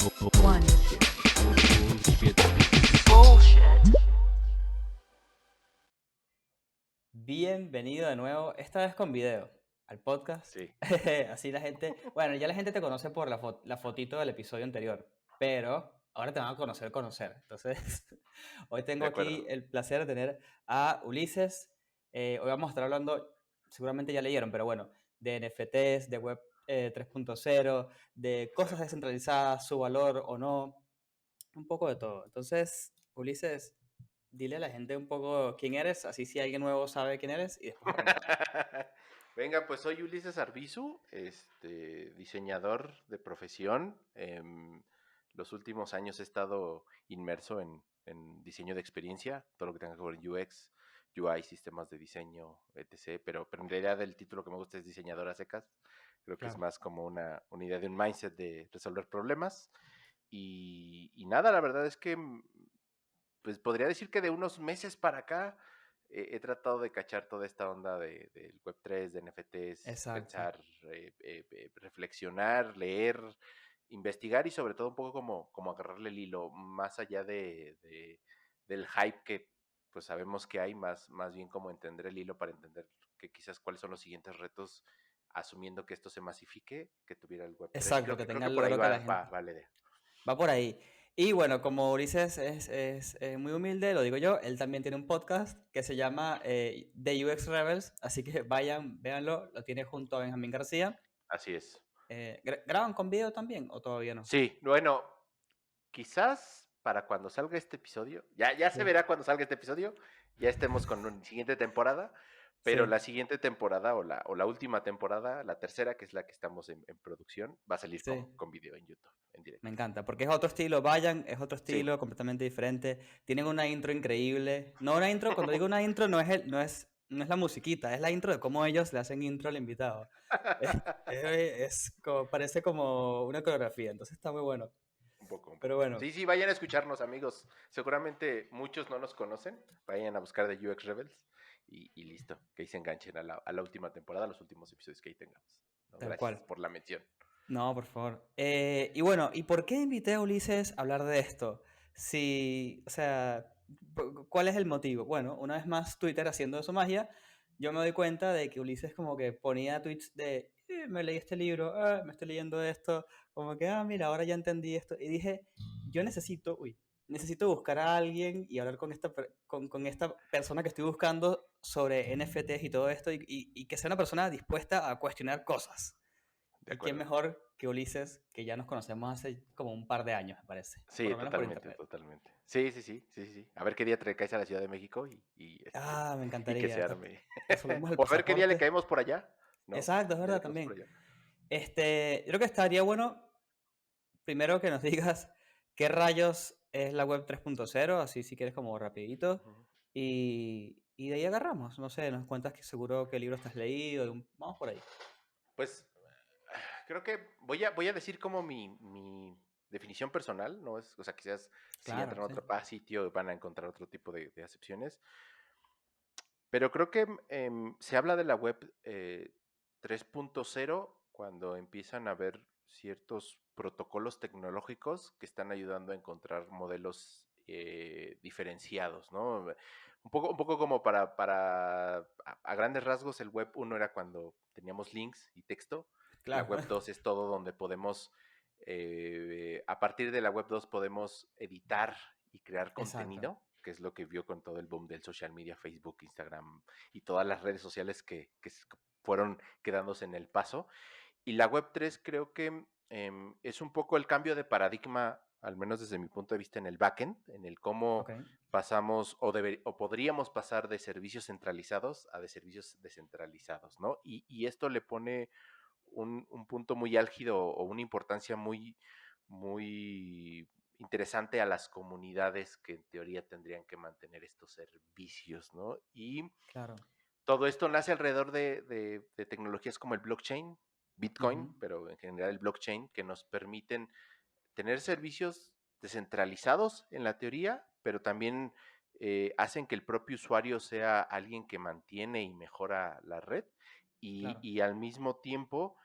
One. Bienvenido de nuevo, esta vez con video, al podcast. Sí, Así la gente, bueno, ya la gente te conoce por la fotito del episodio anterior, pero ahora te van a conocer. Entonces, hoy tengo de acuerdo. aquí el placer de tener a Ulises. Hoy vamos a estar hablando, seguramente ya leyeron, pero bueno, de NFTs, de Web 3.0, de cosas Exacto. descentralizadas, su valor o no, un poco de todo. Entonces, Ulises, dile a la gente un poco quién eres, así si alguien nuevo sabe quién eres y después arrancamos. Venga, pues soy Ulises Arbizu, diseñador de profesión. Los últimos años he estado inmerso en diseño de experiencia, todo lo que tenga que ver con UX, UI, sistemas de diseño, etc. Pero en realidad el título que me gusta es diseñador a secas. Creo que es Claro. más como una idea de un mindset de resolver problemas. Y nada, la verdad es que pues podría decir que de unos meses para acá he tratado de cachar toda esta onda del Web3, de NFTs, Exacto. pensar, reflexionar, leer, investigar y sobre todo un poco como agarrarle el hilo, más allá del hype que pues sabemos que hay, más bien como entender el hilo para entender que quizás cuáles son los siguientes retos, asumiendo que esto se masifique, que tuviera el Web3. Exacto, Creo que que, creo tenga que el por ahí logro que la va gente. la idea. Va por ahí. Y bueno, como Ulises es muy humilde, lo digo yo, él también tiene un podcast que se llama The UX Rebels, así que vayan, véanlo, lo tiene junto a Benjamín García. Así es. ¿Graban con video también o todavía no? Sí, bueno, quizás para cuando salga este episodio, ya se Sí. verá cuando salga este episodio, ya estemos con una siguiente temporada, pero Sí, la siguiente temporada o la última temporada, la tercera, que es la que estamos en producción, va a salir sí. con video en YouTube, en Me directo. encanta, porque es otro estilo, vayan, es otro Sí. estilo completamente diferente. Tienen una intro increíble. No una intro, cuando digo una intro no es la musiquita, es la intro de cómo ellos le hacen intro al invitado. Parece como una coreografía, entonces está muy bueno. Un poco, un Pero poco. bueno, Sí, sí, vayan a escucharnos, amigos. Seguramente muchos no nos conocen. Vayan a buscar de UX Rebels y listo, que ahí se enganchen a la última temporada, a los últimos episodios que ahí tengamos. ¿No? tal Gracias cual. por la mención. No, por favor. Y bueno, ¿y por qué invité a Ulises a hablar de esto? Si, o sea, ¿cuál es el motivo? Bueno, una vez más Twitter haciendo de su magia, yo me doy cuenta de que Ulises como que ponía tweets de, me leí este libro, me estoy leyendo esto, como que, mira, ahora ya entendí esto. Y dije, yo necesito buscar a alguien y hablar con esta persona que estoy buscando sobre NFTs y todo esto y que sea una persona dispuesta a cuestionar cosas. De ¿Y quién acuerdo. mejor que Ulises, que ya nos conocemos hace como un par de años, me parece? Por Sí, lo menos por totalmente, internet. totalmente. Sí, sí, sí, sí, sí, sí. A ver qué día te caes a la Ciudad de México Me y que encantaría. se arme. Resolvemos el O a ver qué día le pasaporte. caemos por allá, ¿no? Exacto, es Un día le verdad caemos por también. allá. Yo creo que estaría bueno, primero que nos digas qué rayos es la web 3.0, así si quieres como rapidito. Ujú. Y de ahí agarramos. No sé, nos cuentas que seguro qué libro estás leído. Vamos por ahí. Pues creo que voy a decir como mi definición personal, ¿no? O sea, quizás si Claro, entran a sí. otro sitio van a encontrar otro tipo de acepciones. Pero creo que se habla de la web 3.0 cuando empiezan a haber ciertos protocolos tecnológicos que están ayudando a encontrar modelos diferenciados, ¿no? Un poco como a grandes rasgos, el web 1 era cuando teníamos links y texto. La Claro. web 2 es todo donde podemos, a partir de la web 2 podemos editar y crear Exacto. contenido, que es lo que vio con todo el boom del social media, Facebook, Instagram y todas las redes sociales que fueron quedándose en el paso. Y la Web3 creo que es un poco el cambio de paradigma, al menos desde mi punto de vista, en el backend, en el cómo Ok. pasamos o podríamos pasar de servicios centralizados a de servicios descentralizados, ¿no? Y esto le pone un punto muy álgido o una importancia muy, muy interesante a las comunidades que en teoría tendrían que mantener estos servicios, ¿no? Y Claro. todo esto nace alrededor de tecnologías como el blockchain, Bitcoin, Ujú. pero en general el blockchain, que nos permiten tener servicios descentralizados en la teoría, pero también hacen que el propio usuario sea alguien que mantiene y mejora la red y, Claro. y al mismo tiempo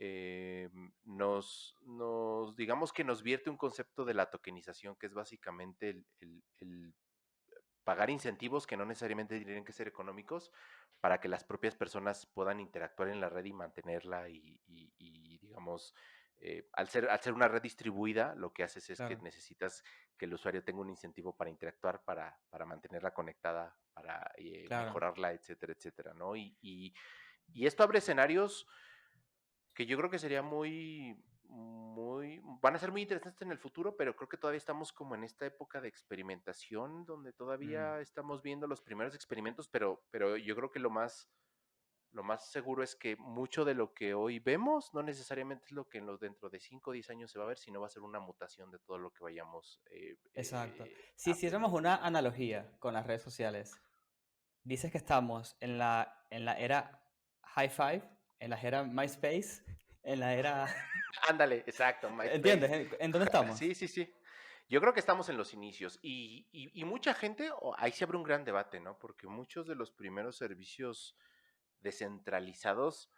eh, digamos que nos vierte un concepto de la tokenización, que es básicamente el pagar incentivos que no necesariamente tienen que ser económicos para que las propias personas puedan interactuar en la red y mantenerla y, digamos, al ser una red distribuida, lo que haces es que Claro, necesitas que el usuario tenga un incentivo para interactuar, para mantenerla conectada, para claro. mejorarla, etcétera, etcétera, ¿no? Y esto abre escenarios que yo creo que sería van a ser muy interesantes en el futuro, pero creo que todavía estamos como en esta época de experimentación, donde Mm, todavía estamos viendo los primeros experimentos, pero yo creo que lo más seguro es que mucho de lo que hoy vemos no necesariamente es lo que dentro de 5 o 10 años se va a ver, sino va a ser una mutación de todo lo que vayamos exacto. Si hiciéramos aprendiendo. una analogía con las redes sociales, dices que estamos en la era High Five, en la era MySpace, en la era... Ándale, exacto, ¿Entiendes? MySpace. En dónde estamos? Sí, sí, sí. Yo creo que estamos en los inicios y mucha gente, ahí se abre un gran debate, ¿no? Porque muchos de los primeros servicios descentralizados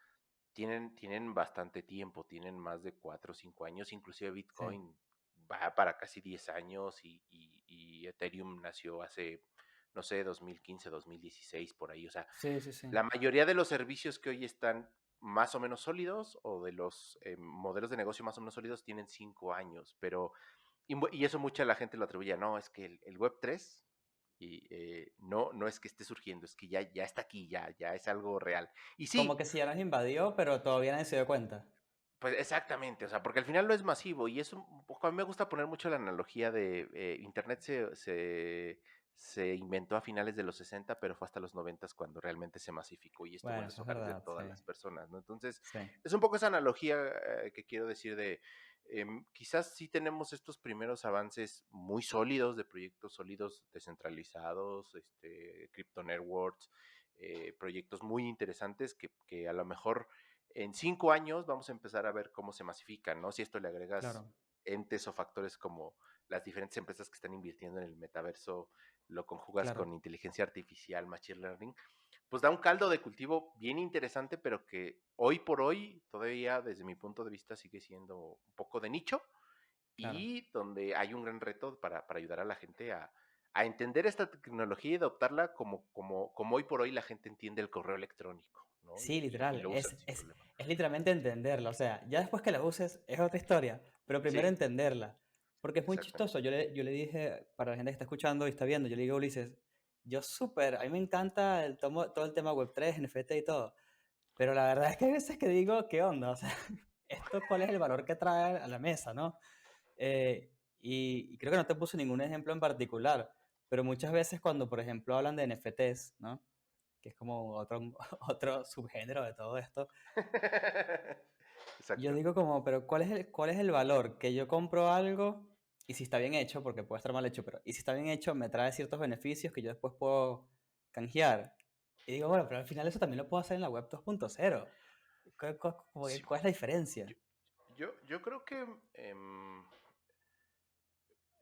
tienen bastante tiempo, tienen más de 4 o 5 años, inclusive Sí, Bitcoin va para casi 10 años y Ethereum nació hace, no sé, 2015, 2016, por ahí. O sea, sí, sí, sí. la mayoría de los servicios que hoy están más o menos sólidos o de los modelos de negocio más o menos sólidos tienen 5 años, pero y eso mucha la gente lo atribuye, no, es que el Web3 no es que esté surgiendo, es que ya está aquí, ya es algo real. Y Como sí, que si ya nos invadió, pero todavía nadie se dio cuenta. pues exactamente, o sea, porque al final no es masivo y es un poco, a mí me gusta poner mucho la analogía de Internet se inventó a finales de los 60, pero fue hasta los 90 cuando realmente se masificó y estuvo en Bueno, los eso es hogares de verdad, sí. todas las personas, ¿no? Entonces, Sí, es un poco esa analogía que quiero decir de, quizás sí tenemos estos primeros avances muy sólidos, de proyectos sólidos descentralizados, crypto networks, proyectos muy interesantes que a lo mejor en 5 años vamos a empezar a ver cómo se masifican, ¿no? Si esto le agregas claro, entes o factores como las diferentes empresas que están invirtiendo en el metaverso, lo conjugas claro. con inteligencia artificial, machine learning, pues da un caldo de cultivo bien interesante, pero que hoy por hoy todavía desde mi punto de vista sigue siendo un poco de nicho Claro. y donde hay un gran reto para ayudar a la gente a entender esta tecnología y adoptarla como hoy por hoy la gente entiende el correo electrónico, ¿no? Sí, Y literal. lo usan sin problema. Es literalmente entenderla. O sea, ya después que la uses es otra historia, pero primero Sí, entenderla. Porque es muy chistoso. exactamente. Yo le dije, para la gente que está escuchando y está viendo, yo le digo a Ulises, yo súper, a mí me encanta todo el tema Web3, NFT y todo. Pero la verdad es que hay veces que digo, ¿qué onda? O sea, ¿esto cuál es el valor que trae a la mesa, no? Y creo que no te puse ningún ejemplo en particular, pero muchas veces cuando, por ejemplo, hablan de NFTs, ¿no? Que es como otro, otro subgénero de todo esto, yo Exacto. digo como, pero cuál es el valor? Que yo compro algo y si está bien hecho, porque puede estar mal hecho, pero y si está bien hecho me trae ciertos beneficios que yo después puedo canjear. Y digo, bueno, pero al final eso también lo puedo hacer en la web 2.0. Sí, ¿Cuál es la diferencia? yo, yo creo que, em,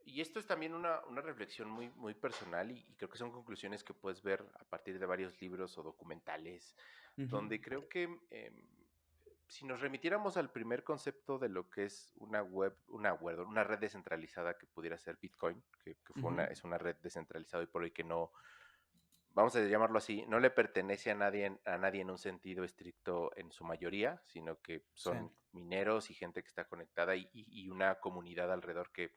y esto es también una reflexión muy, muy personal y creo que son conclusiones que puedes ver a partir de varios libros o documentales, Ujú, donde creo que si nos remitiéramos al primer concepto de lo que es una red descentralizada que pudiera ser Bitcoin, que ujú, es una red descentralizada y por hoy que no, vamos a llamarlo así, no le pertenece a nadie en un sentido estricto en su mayoría, sino que sí, son mineros y gente que está conectada y una comunidad alrededor que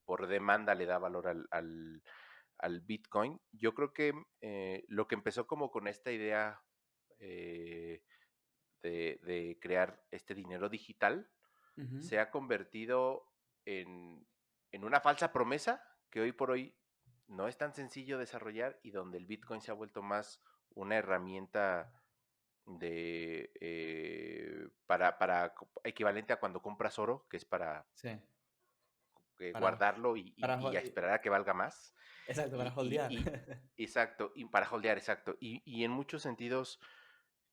por demanda le da valor al Bitcoin. Yo creo que lo que empezó como con esta idea eh, de crear este dinero digital ujú, se ha convertido en una falsa promesa que hoy por hoy no es tan sencillo desarrollar y donde el Bitcoin se ha vuelto más una herramienta para equivalente a cuando compras oro, que es para sí, para, guardarlo para, y a esperar a que valga más. exacto, para Y, y, holdear. y- exacto, y para holdear, exacto. Y en muchos sentidos,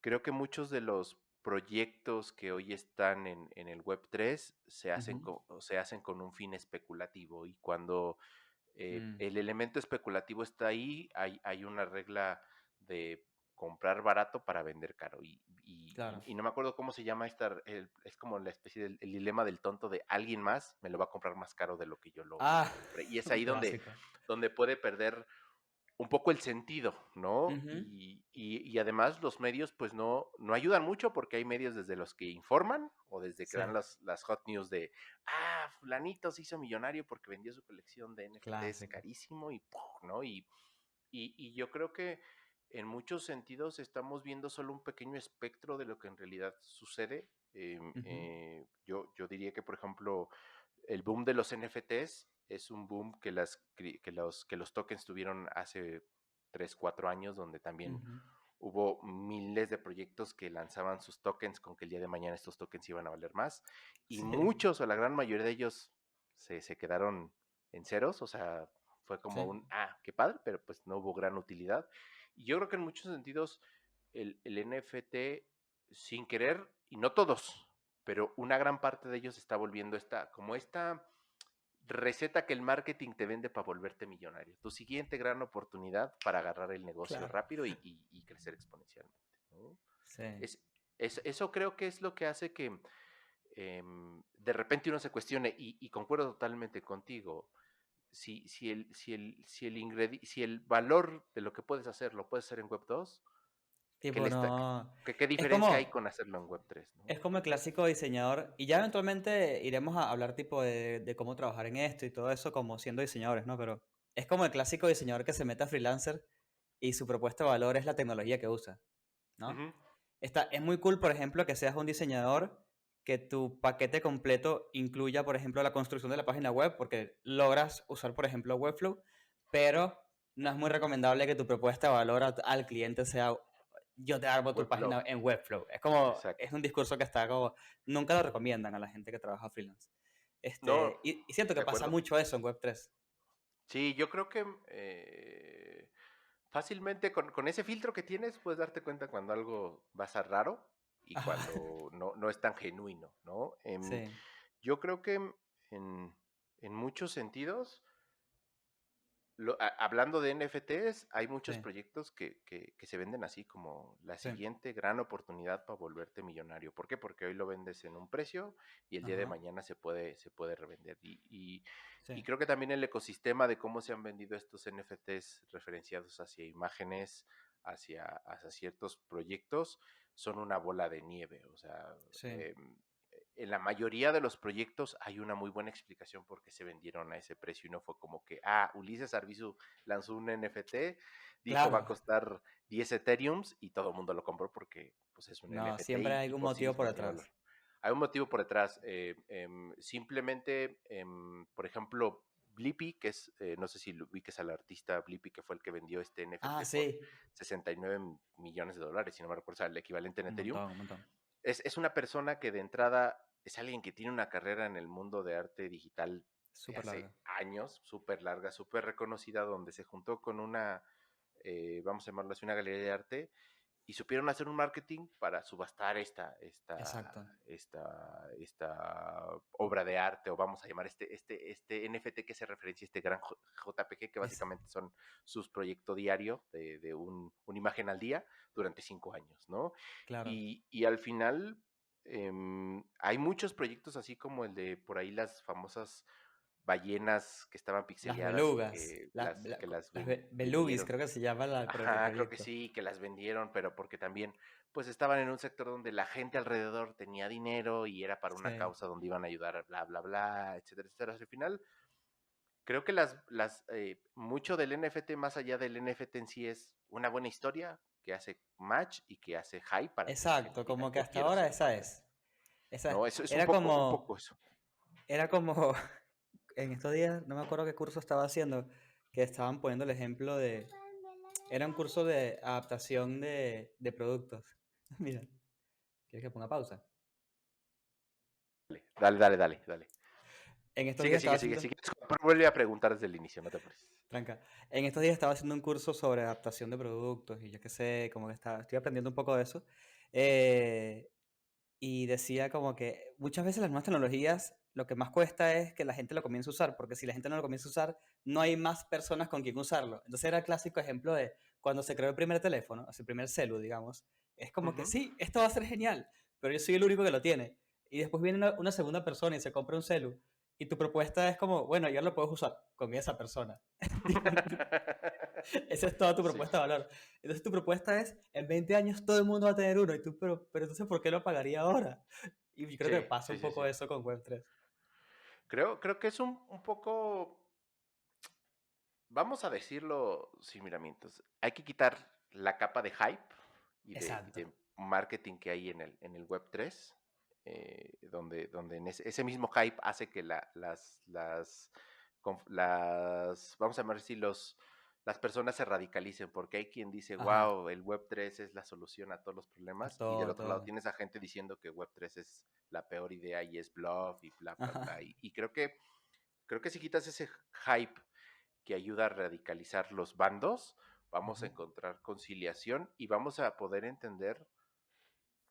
creo que muchos de los proyectos que hoy están en el Web3 Ujú, se hacen con un fin especulativo y cuando mm, el elemento especulativo está ahí, hay una regla de comprar barato para vender caro. Claro. Y no me acuerdo cómo se llama es como la especie del el dilema del tonto de alguien más me lo va a comprar más caro de lo que yo Ah, lo compré. Y es un ahí clásico. donde puede perder un poco el sentido, ¿no? Ujú. Y además los medios pues no ayudan mucho porque hay medios desde los que informan o desde que dan Sí, las hot news de, fulanito se hizo millonario porque vendió su colección de NFTs clásico. carísimo y, ¡pum!, ¿no? Y yo creo que en muchos sentidos estamos viendo solo un pequeño espectro de lo que en realidad sucede. Ujú. Yo diría que, por ejemplo, el boom de los NFTs es un boom que los tokens tuvieron hace 3 4 años, donde también Ujú. hubo miles de proyectos que lanzaban sus tokens con que el día de mañana estos tokens iban a valer más. Y Sí, muchos, o la gran mayoría de ellos, se quedaron en ceros, o sea, fue como sí. un, qué padre, pero pues no hubo gran utilidad. Y yo creo que en muchos sentidos el NFT, sin querer, y no todos, pero una gran parte de ellos está volviendo como esta receta que el marketing te vende para volverte millonario. Tu siguiente gran oportunidad para agarrar el negocio Claro. rápido y crecer exponencialmente, ¿no? Sí. Es, eso creo que es lo que hace que de repente uno se cuestione, y concuerdo totalmente contigo, si el valor de lo que puedes hacer lo puedes hacer en Web 2, ¿qué, Tipo, no. qué Es diferencia hay como, con hacerlo en Web 3? ¿No? es como el clásico diseñador. Y ya eventualmente iremos a hablar tipo de cómo trabajar en esto y todo eso como siendo diseñadores, ¿no? Pero es como el clásico diseñador que se mete a freelancer y su propuesta de valor es la tecnología que usa, ¿no? Ujú. Es muy cool, por ejemplo, que seas un diseñador, que tu paquete completo incluya, por ejemplo, la construcción de la página web, porque logras usar, por ejemplo, Webflow, pero no es muy recomendable que tu propuesta de valor al cliente sea yo te armo tu Webflow, página en Webflow. Es como, es exacto. un discurso que está como, nunca lo recomiendan a la gente que trabaja freelance. No, Y siento de que pasa acuerdo. mucho eso en Web3. Sí, yo creo que fácilmente con ese filtro que tienes puedes darte cuenta cuando algo va a ser raro y Ajá, cuando no es tan genuino, ¿no? sí, Yo creo que en, en muchos sentidos, hablando de NFTs, hay muchos sí, proyectos que se venden así como la sí, siguiente gran oportunidad para volverte millonario. ¿Por qué? Porque hoy lo vendes en un precio y el día de ajá, mañana se puede revender. sí, Y creo que también el ecosistema de cómo se han vendido estos NFTs referenciados hacia imágenes, hacia ciertos proyectos, son una bola de nieve. O sea, sí, en la mayoría de los proyectos hay una muy buena explicación por qué se vendieron a ese precio y no fue como que, Ulises Arbizu lanzó un NFT, dijo va a claro. costar 10 Ethereums y todo el mundo lo compró porque pues es un No, NFT siempre hay y algún por sí motivo por mismo tiene valor. detrás. Hay un motivo por detrás. Simplemente, por ejemplo, Blippi, que es, no sé si lo ubiques al artista Blippi, que fue el que vendió este Ah, NFT por sí. 69 millones de dólares, si no me recuerdo, o sea, el equivalente en Un Ethereum. montón, un montón. Es una persona que de entrada es alguien que tiene una carrera en el mundo de arte digital de Súper hace larga. años, súper larga, súper reconocida, donde se juntó con una, vamos a llamarlo así, una galería de arte, y supieron hacer un marketing para subastar Exacto. esta obra de arte, o vamos a llamar este NFT que se referencia a este gran JPG, que Es, básicamente son sus proyectos diario de una imagen al día durante 5 años, ¿no? claro. Y al final hay muchos proyectos así como el de por ahí las famosas ballenas que estaban Las pixeleadas y belugas. que Las, la- las las belugis, vendieron. creo que se llama el Ajá, creo que proyecto. sí, que las vendieron, pero porque también, pues estaban en un sector donde la gente alrededor tenía dinero y era para una Sí. causa donde iban a ayudar, bla, bla, bla, etcétera, etcétera. Al final, creo que mucho del NFT, más allá del NFT en sí, es una buena historia que hace match y que hace hype para que la gente Exacto. diga, Como que yo hasta quiero ahora ser esa parte de. es. Esa es. No, eso es un Como, poco eso. era como, en estos días, no me acuerdo qué curso estaba haciendo, que estaban poniendo el ejemplo de, era un curso de adaptación de productos. Mira, ¿quieres que ponga pausa? Dale, dale, dale, dale. En estos Sigue, días estaba sigue, sigue, haciendo, sigue. Vuelve a preguntar desde el inicio, no te apures. tranca, en estos días estaba haciendo un curso sobre adaptación de productos y yo qué sé, como que estoy aprendiendo un poco de eso. Eh, y decía como que muchas veces las nuevas tecnologías lo que más cuesta es que la gente lo comience a usar, porque si la gente no lo comienza a usar, no hay más personas con quien usarlo. Entonces era el clásico ejemplo de cuando se creó el primer teléfono, o sea, el primer celu, digamos, es como que Ujú. sí, esto va a ser genial, pero yo soy el único que lo tiene. Y después viene una segunda persona y se compra un celu. Y tu propuesta es como, bueno, ya lo puedes usar con esa persona. Esa es toda tu Sí, propuesta de valor. Entonces tu propuesta es, en 20 años todo el mundo va a tener uno. Y tú, pero entonces, ¿por qué lo pagaría ahora? Y yo creo que sí, pasa sí, un sí, poco sí. eso con Web3. Creo que es un poco, vamos a decirlo sin miramientos, hay que quitar la capa de hype y Exacto. de marketing que hay en el Web3, donde en ese mismo hype hace que vamos a llamar así, las personas se radicalicen, porque hay quien dice, Ajá. wow, el Web3 es la solución a todos los A problemas, y del todo, otro lado todo. tienes a gente diciendo que Web3 es la peor idea y es bluff y bla, bla, Ajá. bla. Y creo que si quitas ese hype que ayuda a radicalizar los bandos, vamos a Ujú. encontrar conciliación y vamos a poder entender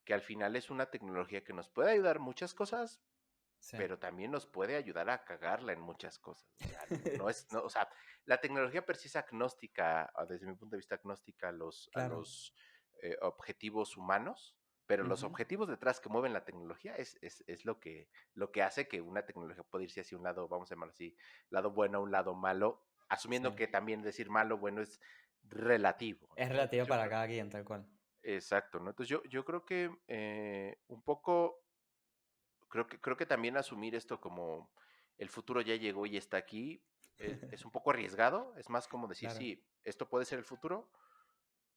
que al final es una tecnología que nos puede ayudar muchas cosas, Sí. pero también nos puede ayudar a cagarla en muchas cosas. O sea, o sea, la tecnología per sí es agnóstica, desde mi punto de vista agnóstica a Claro. los objetivos humanos, pero los Ujú. objetivos detrás que mueven la tecnología es lo que hace que una tecnología pueda irse hacia un lado, vamos a llamarlo así, lado bueno, un lado malo, asumiendo Sí. que también decir malo, bueno es relativo, Es ¿no? Entonces relativo yo para creo, cada quien, tal cual. exacto, ¿no? Entonces yo creo que un poco creo que también asumir esto como el futuro ya llegó y está aquí es un poco arriesgado. Es más como decir, Claro. sí, esto puede ser el futuro.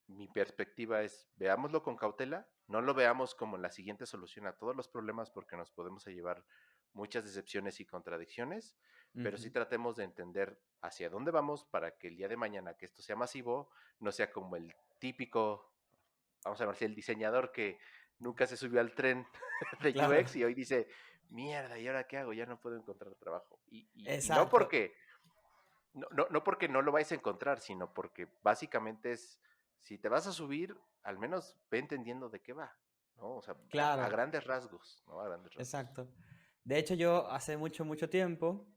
Mi perspectiva es, veámoslo con cautela, no lo veamos como la siguiente solución a todos los problemas porque nos podemos llevar muchas decepciones y contradicciones, pero sí Ujú. tratemos de entender hacia dónde vamos para que el día de mañana que esto sea masivo, no sea como el típico, vamos a ver si el diseñador que nunca se subió al tren de Claro. UX y hoy dice, mierda, ¿y ahora qué hago? Ya no puedo encontrar trabajo. Y no Exacto. porque no porque no lo vayas a encontrar, sino porque básicamente es, si te vas a subir, al menos ve entendiendo de qué va, ¿no? O sea, a Claro. grandes rasgos, ¿no? A grandes rasgos. Exacto. De hecho, yo hace mucho, mucho tiempo,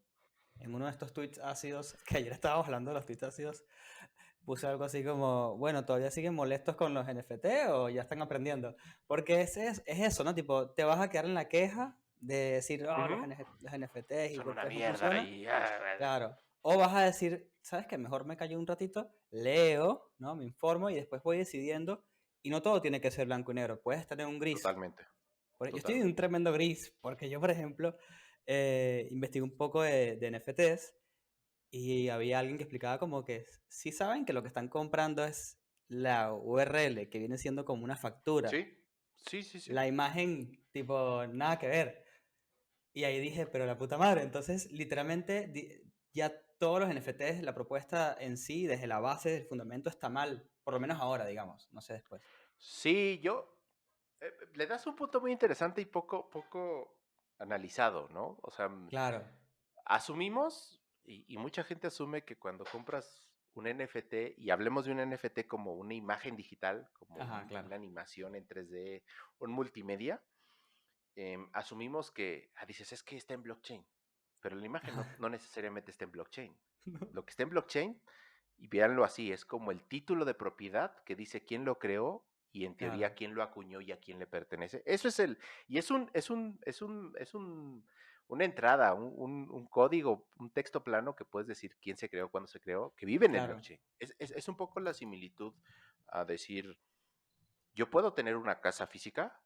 en uno de estos tweets ácidos, que ayer estábamos hablando de los tweets ácidos, puse algo así como, bueno, ¿todavía siguen molestos con los NFT o ya están aprendiendo? Porque es eso, ¿no? Tipo, te vas a quedar en la queja de decir, oh, Ujú. los NFTs y Son una Web3 no mierda funciona. y... Claro. O vas a decir, ¿sabes qué? Mejor me callo un ratito, leo, ¿no? Me informo y después voy decidiendo. Y no todo tiene que ser blanco y negro, puedes estar en un gris. Totalmente, Yo estoy en un totalmente. tremendo gris, porque yo, por ejemplo, investigué un poco de NFTs y había alguien que explicaba como que sí saben que lo que están comprando es la URL, que viene siendo como una factura. Sí, sí, sí, sí. La imagen, tipo, nada que ver. Y ahí dije, pero la puta madre. Entonces, literalmente, ya todos los NFTs, la propuesta en sí, desde la base del fundamento, está mal. Por lo menos ahora, digamos. No sé después. Sí, le das un punto muy interesante y poco analizado, ¿no? O sea, Claro. asumimos, y mucha gente asume que cuando compras un NFT, y hablemos de un NFT como una imagen digital, como Ajá, claro. una animación en 3D, un multimedia, asumimos que, dices, es que está en blockchain, pero la imagen no necesariamente está en blockchain. Lo que está en blockchain, y véanlo así, es como el título de propiedad que dice quién lo creó y en teoría Claro. quién lo acuñó y a quién le pertenece. Eso es y una entrada, un código, un texto plano que puedes decir quién se creó, cuándo se creó, que vive en el Claro. blockchain. Es un poco la similitud a decir, yo puedo tener una casa física,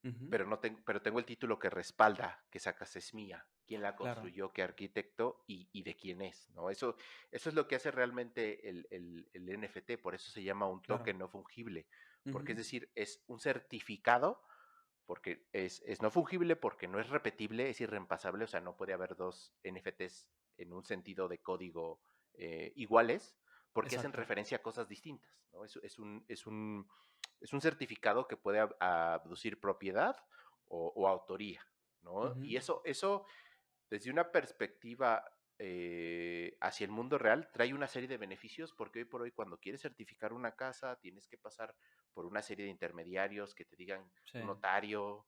Ujú. pero tengo el título que respalda que esa casa es mía, quién la Claro. construyó, qué arquitecto y de quién es, ¿no? Eso es lo que hace realmente el NFT, por eso se llama un Claro. token no fungible, porque Ujú. es decir, es un certificado, porque es no fungible, porque no es repetible, es irreemplazable, o sea, no puede haber dos NFTs en un sentido de código iguales, porque hacen Exacto. referencia a cosas distintas, ¿no? Es un certificado que puede abducir propiedad o autoría, ¿no? Ujú. Y eso desde una perspectiva hacia el mundo real, trae una serie de beneficios porque hoy por hoy cuando quieres certificar una casa tienes que pasar por una serie de intermediarios que te digan Sí. un notario,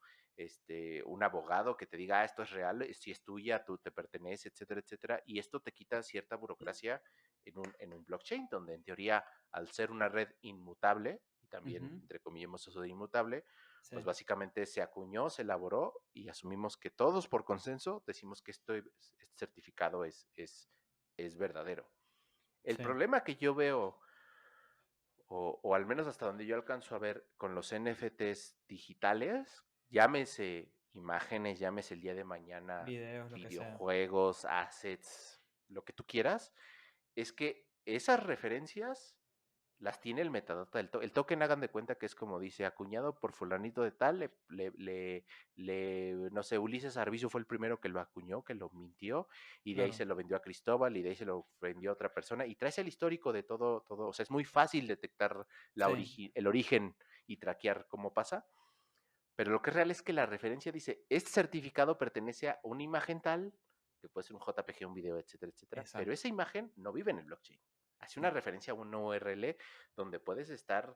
un abogado que te diga, esto es real, si es tuya, tú te pertenece, etcétera, etcétera. Y esto te quita cierta burocracia en un blockchain, donde en teoría, al ser una red inmutable, y también, Ujú, entre comillas, eso de inmutable, sí, pues básicamente se acuñó, se elaboró y asumimos que todos por consenso decimos que este certificado es verdadero. El sí. problema que yo veo, o al menos hasta donde yo alcanzo a ver con los NFTs digitales, llámese imágenes, llámese el día de mañana, Videos, lo que sea. videojuegos, assets, lo que tú quieras, es que esas referencias las tiene el metadata del token. El token, hagan de cuenta que es como dice, acuñado por fulanito de tal, no sé, Ulises Arbizu fue el primero que lo acuñó, que lo mintió, y de ahí Claro, se lo vendió a Cristóbal, y de ahí se lo vendió a otra persona, y traes el histórico de todo, o sea, es muy fácil detectar sí. el origen y traquear cómo pasa, pero lo que es real es que la referencia dice, este certificado pertenece a una imagen tal, que puede ser un JPG, un video, etcétera, etcétera, pero Exacto. esa imagen no vive en el blockchain. Hace una No. referencia a una URL donde puedes estar,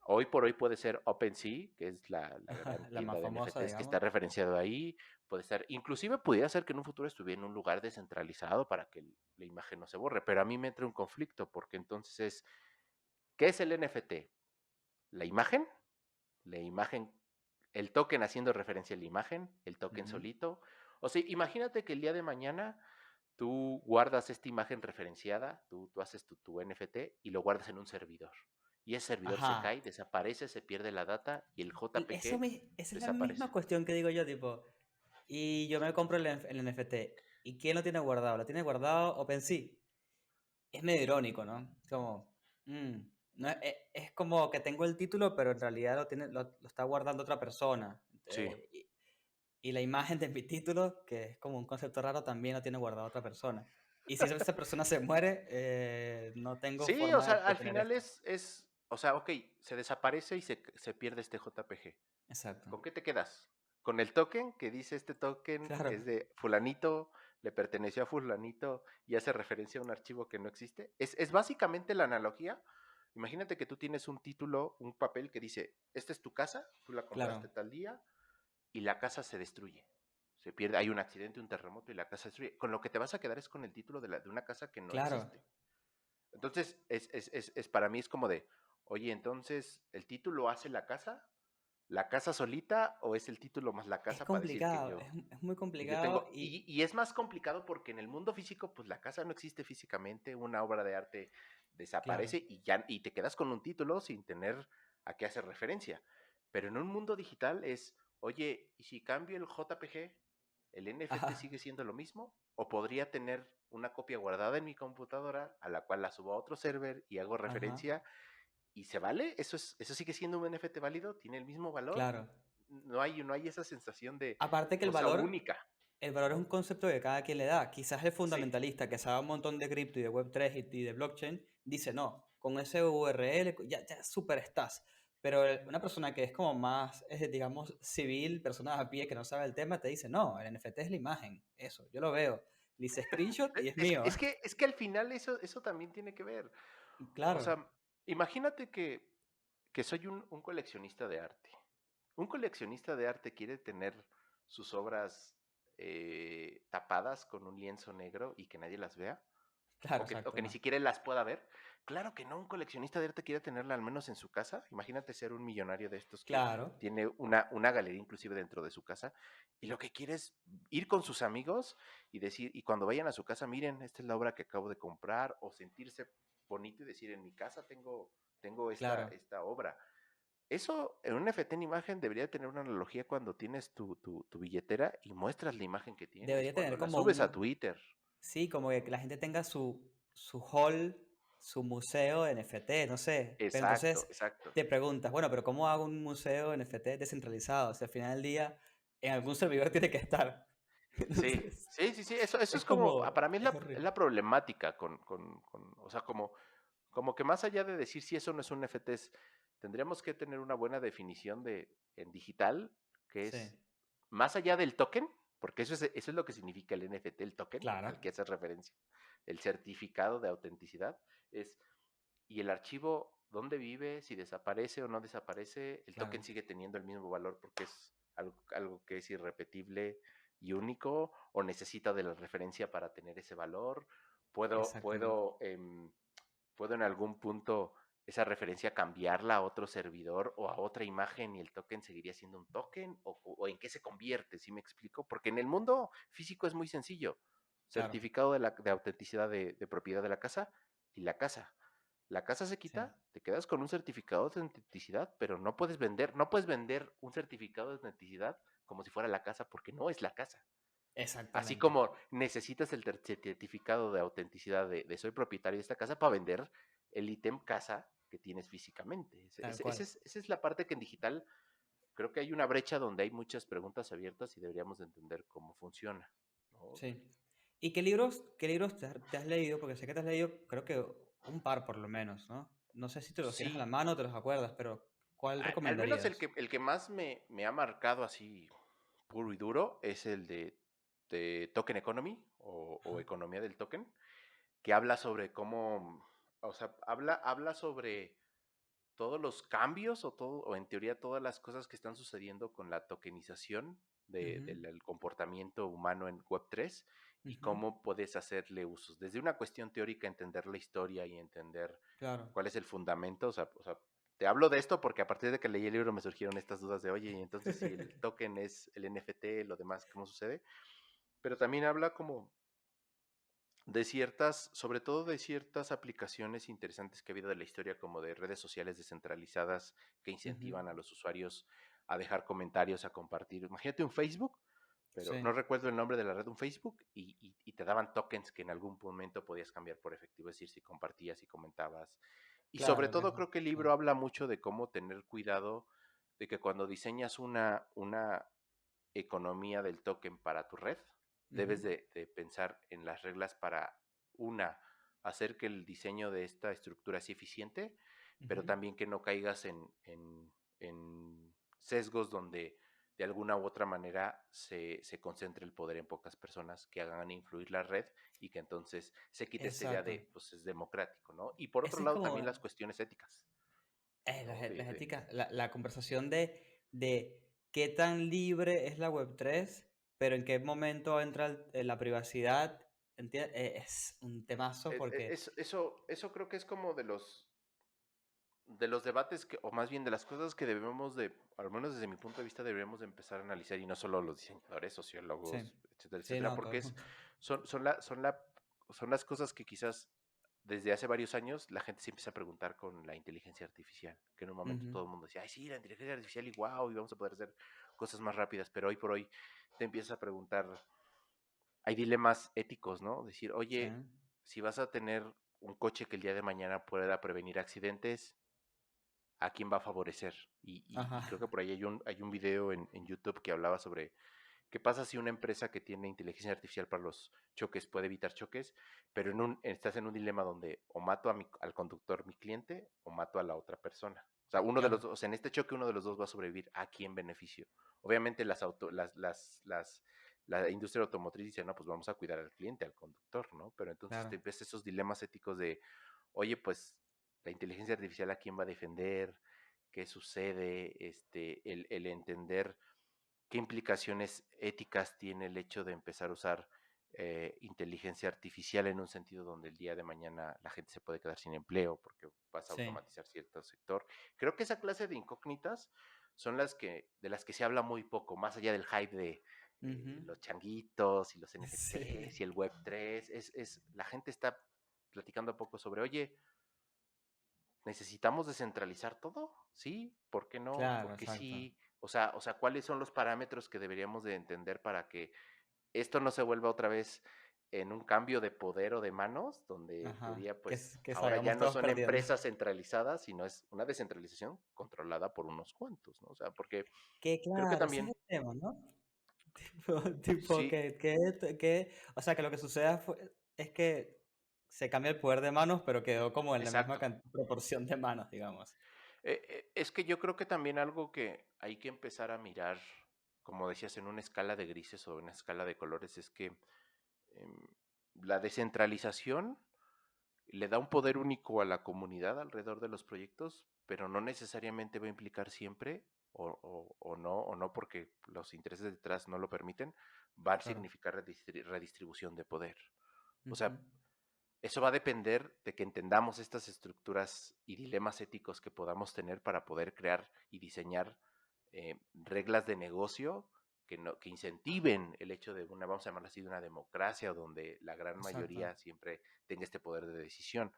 hoy por hoy puede ser OpenSea, que es la gran La más tienda de famosa, NFTs que digamos. está referenciado ahí, puede estar, inclusive pudiera ser que en un futuro estuviera en un lugar descentralizado para que la imagen no se borre, pero a mí me entra un conflicto porque entonces ¿qué es el NFT? La imagen, la imagen, el token haciendo referencia a la imagen, el token Ujú. solito. O sea, imagínate que el día de mañana tú guardas esta imagen referenciada, tú haces tu NFT y lo guardas en un servidor. Y ese servidor se Ajá. cae, desaparece, se pierde la data y el JPG Esa es la desaparece. misma cuestión que digo yo, tipo, y yo me compro el NFT. ¿Y quién lo tiene guardado? ¿Lo tiene guardado OpenSea? Es medio irónico, ¿no? Como, no, es como que tengo el título, pero en realidad lo está guardando otra persona. Sí. Y la imagen de mi título, que es como un concepto raro, también lo tiene guardado otra persona. Y si esa persona se muere, no tengo Sí, o forma sea, de al tener final esto. o sea, ok, se desaparece y se pierde este JPG. Exacto. ¿Con qué te quedas? Con el token que dice este token Claro, es de fulanito, le perteneció a fulanito y hace referencia a un archivo que no existe. Es básicamente la analogía. Imagínate que tú tienes un título, un papel que dice, esta es tu casa, tú la compraste claro, tal día y la casa se destruye. Se pierde, hay un accidente, un terremoto y la casa se destruye. Con lo que te vas a quedar es con el título de una casa que no claro. existe. Entonces, para mí es como de, oye, entonces, ¿el título hace la casa solita o es el título más la Es casa para decir complicado, es muy que yo complicado tengo? Y es más complicado porque en el mundo físico, pues la casa no existe físicamente, una obra de arte claro. desaparece y te quedas con un título sin tener a qué hacer referencia. Pero en un mundo digital es, oye, ¿y si cambio el JPG, el NFT Ajá, sigue siendo lo mismo? ¿O podría tener una copia guardada en mi computadora a la cual la subo a otro server y hago ajá, referencia y se vale? ¿Eso sigue siendo un NFT válido? ¿Tiene el mismo valor? claro. No hay esa sensación de Aparte que cosa única, el valor es un ¿no? concepto que cada quien le da. Quizás el Sí. fundamentalista que sabe un montón de cripto y de Web3 y de blockchain dice, no, con ese URL ya súper estás. Pero una persona que es como más, digamos, civil, persona a pie que no sabe el tema, te dice, no, el NFT es la imagen. Eso, yo lo veo. Le hice screenshot y es Es, mío. es que, es que al final eso también tiene que ver. O Claro, sea, imagínate que soy un coleccionista de arte. Un coleccionista de arte quiere tener sus obras tapadas con un lienzo negro y que nadie las vea. claro, O que exacto, ni no. siquiera él las pueda ver. Claro que no, un coleccionista de arte quiere tenerla al menos en su casa. Imagínate ser un millonario de estos que Claro, tiene una galería inclusive dentro de su casa y lo que quiere es ir con sus amigos y decir, y cuando vayan a su casa, miren, esta es la obra que acabo de comprar, o sentirse bonito y decir, en mi casa tengo esta, claro. esta obra. Eso en un NFT en imagen debería tener una analogía cuando tienes tu billetera y muestras la imagen que tienes, Debería cuando tener la como subes a un, Twitter. sí, como que la gente tenga su hall, su museo de NFT, no sé. Pero Exacto, entonces exacto. te preguntas, bueno, pero ¿cómo hago un museo de NFT descentralizado? O sea, al final del día, en algún servidor tiene que estar. Sí, Entonces, sí, sí, sí, eso es es como, como, para mí es es es horrible. la problemática o sea, como que más allá de decir si eso no es un NFT, tendríamos que tener una buena definición en digital, que Sí, es más allá del token, porque eso es lo que significa el NFT, el token claro, al que hace referencia, el certificado de autenticidad, es, y el archivo, dónde vive, si desaparece o no desaparece, el token claro. sigue teniendo el mismo valor porque es algo que es irrepetible y único, o necesita de la referencia para tener ese valor, puedo, exactamente. puedo, em, puedo en algún punto esa referencia cambiarla a otro servidor o a otra imagen y el token seguiría siendo un token o en qué se convierte, ¿sí me explico? Porque en el mundo físico es muy sencillo. Claro, Certificado de autenticidad de propiedad de la casa y la casa. La casa se sí, quita, te quedas con un certificado de autenticidad, pero no puedes vender un certificado de autenticidad como si fuera la casa porque no es la casa. Así exactamente, como necesitas el certificado de autenticidad de soy propietario de esta casa para vender el ítem casa que tienes físicamente. tal cual. Esa es la parte que en digital creo que hay una brecha donde hay muchas preguntas abiertas y deberíamos de entender cómo funciona, ¿no? Sí. ¿Y qué libros te has leído? Porque sé que te has leído, creo que un par por lo menos, ¿no? No sé si te los tienes a la Sí, mano o te los acuerdas, pero ¿cuál al menos el recomendarías? que más me ha marcado así puro y duro es el de Token Economy o Ajá. economía del token, que habla sobre cómo, o sea, habla sobre todos los cambios o en teoría todas las cosas que están sucediendo con la tokenización Ujú, del comportamiento humano en Web3 y ujú, cómo puedes hacerle usos. Desde una cuestión teórica, entender la historia y entender claro. cuál es el fundamento. O sea, te hablo de esto porque a partir de que leí el libro me surgieron estas dudas de, oye, y entonces si el token es el NFT, lo demás, ¿cómo sucede? Pero también habla como de ciertas, sobre todo de ciertas aplicaciones interesantes que ha habido de la historia, como de redes sociales descentralizadas que Ujú, incentivan a los usuarios a dejar comentarios, a compartir. Imagínate un Facebook, pero sí, no recuerdo el nombre de la red, un Facebook, y te daban tokens que en algún momento podías cambiar por efectivo, es decir, si compartías y comentabas. Y sobre claro que todo creo que el sí. libro habla mucho de cómo tener cuidado de que cuando diseñas una economía del token para tu red, debes Ujú, de pensar en las reglas para, una, hacer que el diseño de esta estructura sea eficiente, pero ujú, también que no caigas en sesgos donde de alguna u otra manera se concentre el poder en pocas personas que hagan influir la red y que entonces se quite esta idea exacto. de, pues es democrático, ¿no? Y por otro Ese es lado como también las cuestiones éticas, ¿no? las éticas, la conversación de qué tan libre es la Web3, pero en qué momento entra la privacidad, es un temazo porque... Eso creo que es como de los debates que, o más bien de las cosas que debemos de, al menos desde mi punto de vista, deberíamos de empezar a analizar, y no solo los diseñadores, Sí, sociólogos, etcétera, sí, etcétera, no, todo porque el mundo. son, son, la, son, la, son las cosas que quizás desde hace varios años la gente se empieza a preguntar con la inteligencia artificial, que en un momento Ujú, todo el mundo decía, ay, sí, la inteligencia artificial y wow, y vamos a poder hacer cosas más rápidas, pero hoy por hoy te empiezas a preguntar, hay dilemas éticos, ¿no? Decir, sí, oye, si vas a tener un coche que el día de mañana pueda prevenir accidentes, a quién va a favorecer. Y creo que ajá, por ahí hay un video en YouTube que hablaba sobre qué pasa si una empresa que tiene inteligencia artificial para los choques puede evitar choques, pero estás en un dilema donde o mato al conductor, mi cliente, o mato a la otra persona. O sea, uno de los claro, dos, o sea, en este choque uno de los dos va a sobrevivir. ¿A quién beneficio? Obviamente la industria automotriz dice, no, pues vamos a cuidar al cliente, al conductor, ¿no? Pero entonces te claro, ves esos dilemas éticos de, oye, pues la inteligencia artificial a quién va a defender, qué sucede, el entender qué implicaciones éticas tiene el hecho de empezar a usar inteligencia artificial en un sentido donde el día de mañana la gente se puede quedar sin empleo porque vas a sí, automatizar cierto sector. Creo que esa clase de incógnitas son de las que se habla muy poco, más allá del hype de ujú, los changuitos y los NFTs y sí, el Web3. La gente está platicando poco sobre, oye, ¿necesitamos descentralizar todo? Sí, ¿por qué no? claro, ¿Por qué exacto, sí? O sea, ¿cuáles son los parámetros que deberíamos de entender para que esto no se vuelva otra vez en un cambio de poder o de manos, donde en ajá, teoría, pues que ahora ya salgamos no todos son perdiendo. empresas centralizadas, sino es una descentralización controlada por unos cuantos, ¿no? O sea, porque Que creo que claro, ese es también, el tema, ¿no? Tipo sí, o sea, que lo que suceda es que se cambia el poder de manos, pero quedó como en la misma exacto. proporción de manos, digamos. Es que yo creo que también algo que hay que empezar a mirar, como decías, en una escala de grises o en una escala de colores, es que em, la descentralización le da un poder único a la comunidad alrededor de los proyectos, pero no necesariamente va a implicar siempre, o no porque los intereses detrás no lo permiten, va a Claro. significar redistribución de poder. O Ujú. sea, eso va a depender de que entendamos estas estructuras y dilemas éticos que podamos tener para poder crear y diseñar reglas de negocio que incentiven el hecho de una, vamos a llamarla así, de una democracia donde la gran Exacto. mayoría siempre tenga este poder de decisión.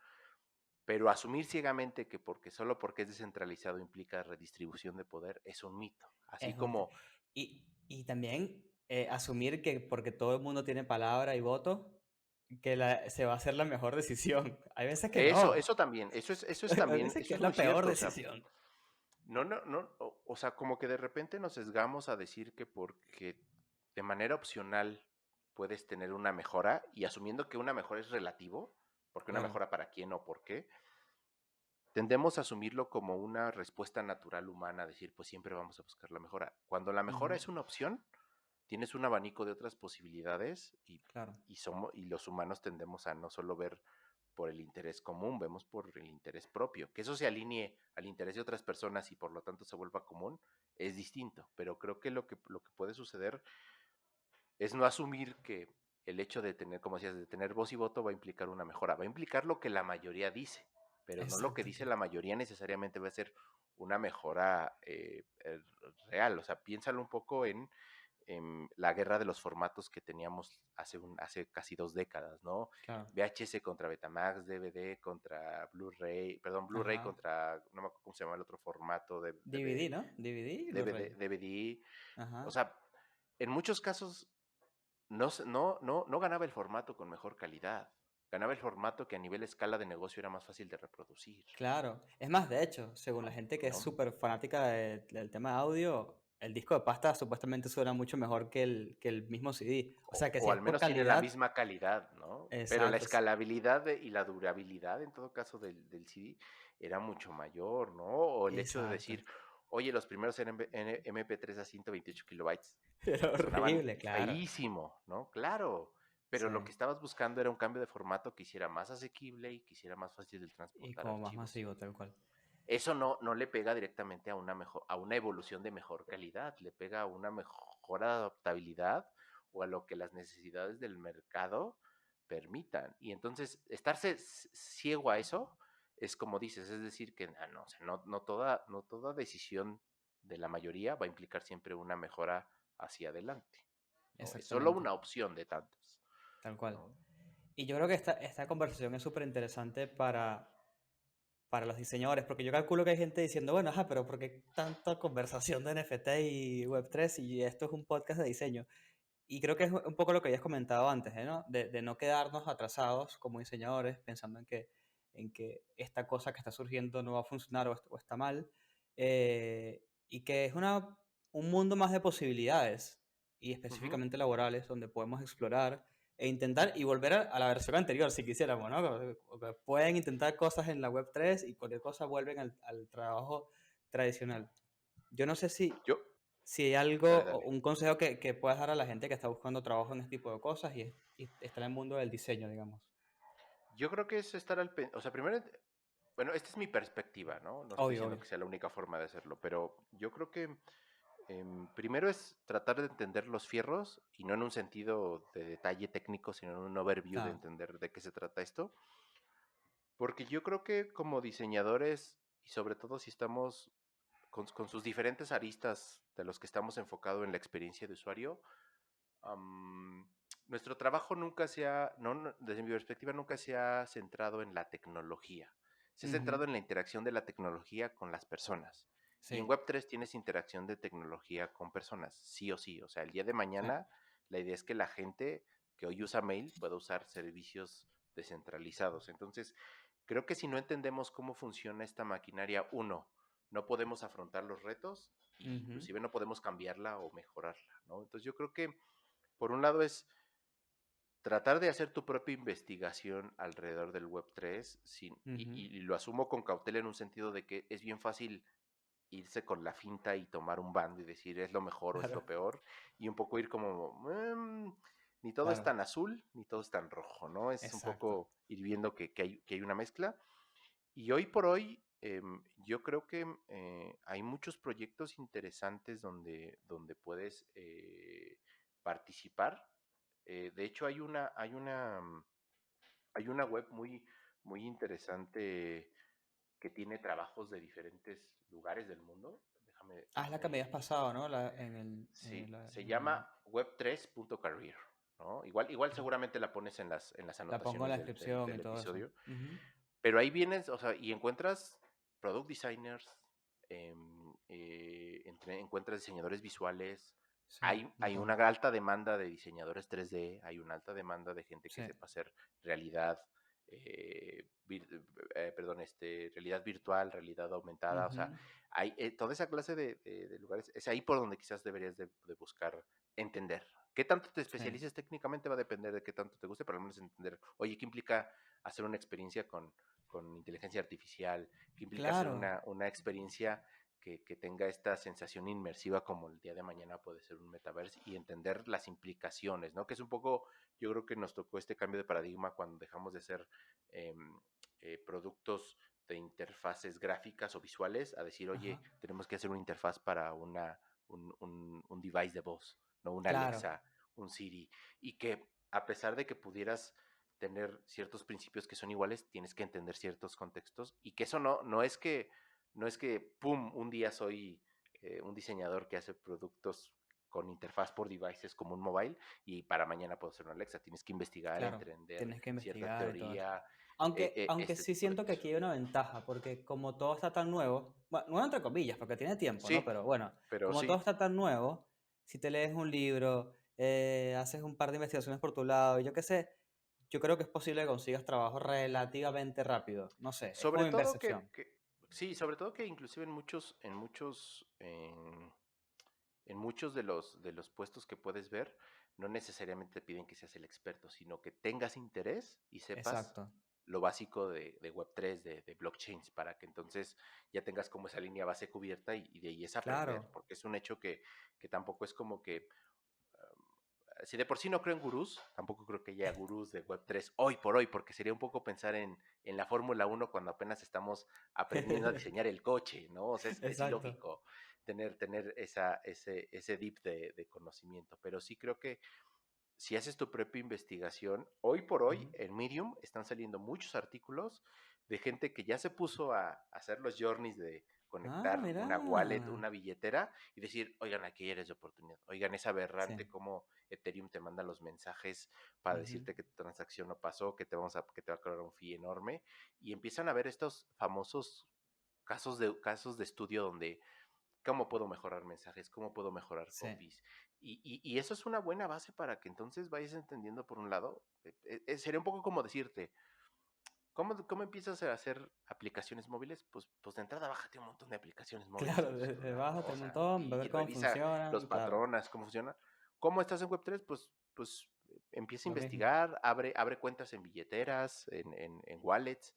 Pero asumir ciegamente que solo porque es descentralizado implica redistribución de poder es un mito. Así Es un mito. como Y también asumir que porque todo el mundo tiene palabra y voto, que se va a hacer la mejor decisión. Hay veces que no. eso también, eso es Hay también, veces que eso es es muy la peor cierto. O sea, decisión. no, o sea, como que de repente nos sesgamos a decir que porque de manera opcional puedes tener una mejora y asumiendo que una mejora es relativo, porque una Claro. mejora para quién o por qué, tendemos a asumirlo como una respuesta natural humana, decir, pues siempre vamos a buscar la mejora. Cuando la mejora Ujú. es una opción, tienes un abanico de otras posibilidades Claro. y los humanos tendemos a no solo ver por el interés común, vemos por el interés propio. Que eso se alinee al interés de otras personas y por lo tanto se vuelva común es distinto, pero creo que lo que puede suceder es no asumir que el hecho de tener, como decías, de tener voz y voto va a implicar una mejora, va a implicar lo que la mayoría dice, pero no lo que Exacto. dice la mayoría necesariamente va a ser una mejora real. O sea, piénsalo un poco en la guerra de los formatos que teníamos hace casi 2 décadas, ¿no? Claro. VHS contra Betamax, DVD contra Blu-ray, perdón, Blu-ray Ajá. contra, no me acuerdo cómo se llama el otro formato de DVD, ¿no? DVD, Blu-ray. DVD. O Ajá. sea, en muchos casos no ganaba el formato con mejor calidad. Ganaba el formato que a nivel escala de negocio era más fácil de reproducir, Claro. Es más, de hecho, según la gente que es ¿no? súper fanática del tema de audio, el disco de pasta supuestamente suena mucho mejor que el mismo CD. O sea que si O es al por menos tiene la calidad, misma calidad, ¿no? Pero la exacto. escalabilidad y la durabilidad, en todo caso, del CD era mucho mayor, ¿no? O el hecho de Exacto. decir, oye, los primeros eran MP3 a 128 kilobytes, Era sonaban horrible, claro. feísimo, ¿no? Claro, Sí. pero lo que estabas buscando era un cambio de formato que hiciera más asequible y que hiciera más fácil de Y transportar como más archivos. masivo, tal cual. Eso no le pega directamente a una evolución de mejor calidad, le pega a una mejor adaptabilidad o a lo que las necesidades del mercado permitan. Y entonces, estarse ciego a eso es como dices, es decir, que no, o sea, no toda decisión de la mayoría va a implicar siempre una mejora hacia adelante, ¿no? Es solo Exactamente. una opción de tantas, Tal cual. ¿no? Y yo creo que esta conversación es súper interesante para los diseñadores, porque yo calculo que hay gente diciendo, bueno, ajá, pero ¿por qué tanta conversación de NFT y Web3 y esto es un podcast de diseño? Y creo que es un poco lo que habías comentado antes, ¿no? De no quedarnos atrasados como diseñadores pensando en que esta cosa que está surgiendo no va a funcionar o está mal, y que es un mundo más de posibilidades, y Ujú. específicamente laborales, donde podemos explorar e intentar y volver a la versión anterior si quisiéramos, ¿no? Que pueden intentar cosas en la Web3 y cualquier cosa vuelven al trabajo tradicional. Yo no sé Yo, si hay algo dale, o dale. un consejo que puedas dar a la gente que está buscando trabajo en este tipo de cosas y está en el mundo del diseño, digamos. Yo creo que es estar o sea, primero, bueno, esta es mi perspectiva, ¿no? No estoy Obvio, diciendo obvio. que sea la única forma de hacerlo, pero yo creo que primero es tratar de entender los fierros y no en un sentido de detalle técnico, sino en un overview de Claro. entender de qué se trata esto, porque yo creo que como diseñadores y sobre todo si estamos con sus diferentes aristas de los que estamos enfocados en la experiencia de usuario, am, nuestro trabajo nunca se ha, desde mi perspectiva, nunca se ha centrado en la tecnología. Se ha Ujú. centrado en la interacción de la tecnología con las personas. Y en Sí, Web3 tienes interacción de tecnología con personas, sí o sí. O sea, el día de sí. mañana la idea es que la gente que hoy usa mail pueda usar servicios descentralizados. Entonces, creo que si no entendemos cómo funciona esta maquinaria, uno, no podemos afrontar los retos e Ujú, inclusive no podemos cambiarla o mejorarla, ¿no? Entonces yo creo que por un lado es tratar de hacer tu propia investigación alrededor del Web3 ujú. y lo asumo con cautela en un sentido de que es bien fácil irse con la finta y tomar un bando y decir es lo mejor o es Claro, lo peor y un poco ir como, ni todo es claro. tan azul ni todo es tan rojo, ¿no? Es un Exacto. poco ir viendo que hay una mezcla. Y hoy por hoy, yo creo que hay muchos proyectos interesantes donde puedes participar. De hecho, hay una Hay una web muy interesante que tiene trabajos de diferentes lugares del mundo. Ah, es la que me habías pasado, ¿no? Sí, se llama web3.career, ¿no? Igual seguramente la pones en las la pongo en la anotaciones descripción y del todo eso. episodio, Ujú. pero ahí vienes, o sea, y encuentras product designers, encuentras diseñadores visuales, Sí, un hay una montón. alta demanda de diseñadores 3D, hay una alta demanda de gente que Sí. sepa hacer realidad, perdón, realidad virtual, realidad aumentada, o sea, Ujú. hay toda esa clase de lugares, es ahí por donde quizás deberías de buscar entender. ¿Qué tanto te Sí. especialices técnicamente? Va a depender de qué tanto te guste, pero al menos entender, oye, ¿qué implica hacer una experiencia con inteligencia artificial? ¿Qué implica hacer Claro. una experiencia que tenga esta sensación inmersiva como el día de mañana puede ser un metaverse y entender las implicaciones, ¿no? Que es un poco, yo creo que nos tocó este cambio de paradigma cuando dejamos de ser eh, productos de interfaces gráficas o visuales a decir, oye, Ajá. tenemos que hacer una interfaz para un device de voz, ¿no? Un Claro. Alexa, un Siri, y que a pesar de que pudieras tener ciertos principios que son iguales, tienes que entender ciertos contextos y que eso no es que, pum, un día soy un diseñador que hace productos con interfaz por devices como un mobile y para mañana puedo ser una Alexa. Tienes que investigar, Claro. entender Tienes que cierta investigar y todo eso. teoría, Aunque este sí tipo de siento que cosas. aquí hay una ventaja, porque como todo está tan nuevo, bueno, nuevo entre comillas, porque tiene tiempo, ¿no? Sí, Pero bueno, pero como todo sí, está tan nuevo, si te lees un libro, haces un par de investigaciones por tu lado, y yo qué sé, yo creo que es posible que consigas trabajo relativamente rápido. No sé, es como sobre mi todo percepción. sí, sobre todo que inclusive en muchos de los puestos que puedes ver, no necesariamente te piden que seas el experto, sino que tengas interés y sepas Exacto. lo básico de Web3, de blockchains, para que entonces ya tengas como esa línea base cubierta y de ahí es aprender, Claro. porque es un hecho que tampoco es como que, si de por sí no creo en gurús, tampoco creo que haya gurús de Web3 hoy por hoy, porque sería un poco pensar en la Fórmula 1 cuando apenas estamos aprendiendo a diseñar el coche, ¿no? O sea, es Exacto. ilógico tener ese dip de conocimiento, pero sí creo que si haces tu propia investigación, hoy por hoy Ujú. en Medium están saliendo muchos artículos de gente que ya se puso a hacer los journeys de Ah, conectar mira. una wallet, una billetera y decir, oigan, aquí eres de oportunidad, oigan, es Sí. aberrante cómo Ethereum te manda los mensajes para Ujú. decirte que tu transacción no pasó, que te va a cobrar un fee enorme y empiezan a ver estos famosos casos de estudio donde cómo puedo mejorar mensajes, cómo puedo mejorar Sí. copies. Y eso es una buena base para que entonces vayas entendiendo por un lado. Sería un poco como decirte, ¿cómo empiezas a hacer aplicaciones móviles? Pues de entrada bájate un montón de aplicaciones móviles Claro, en tu de celular, ¿no? bájate O un sea, montón, y ver cómo revisa los funcionan, claro, patrones, cómo funciona. ¿Cómo estás en Web3? Pues empieza a lo mismo. investigar, abre cuentas en billeteras, en wallets,